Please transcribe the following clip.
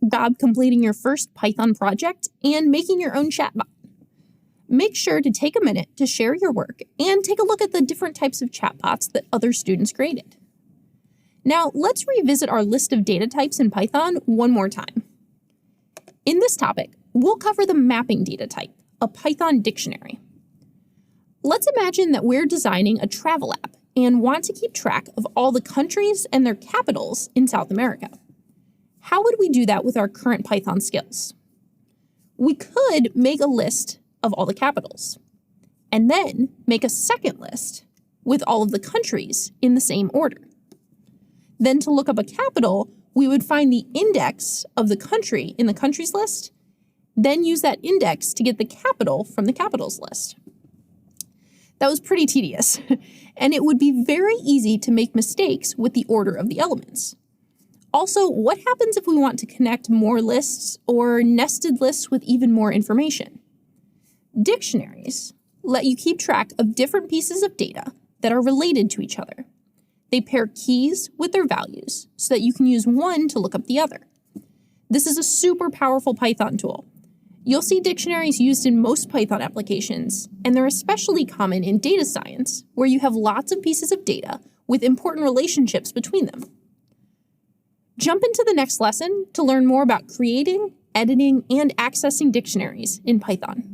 job completing your first Python project and making your own chatbot. Make sure to take a minute to share your work and take a look at the different types of chatbots that other students created. Now, let's revisit our list of data types in Python one more time. In this topic, we'll cover the mapping data type, a Python dictionary. Let's imagine that we're designing a travel app and want to keep track of all the countries and their capitals in South America. How would we do that with our current Python skills? We could make a list of all the capitals, and then make a second list with all of the countries in the same order. Then to look up a capital, we would find the index of the country in the countries list, then use that index to get the capital from the capitals list. That was pretty tedious, and it would be very easy to make mistakes with the order of the elements. Also, what happens if we want to connect more lists or nested lists with even more information? Dictionaries let you keep track of different pieces of data that are related to each other. They pair keys with their values so that you can use one to look up the other. This is a super powerful Python tool. You'll see dictionaries used in most Python applications, and they're especially common in data science, where you have lots of pieces of data with important relationships between them. Jump into the next lesson to learn more about creating, editing, and accessing dictionaries in Python.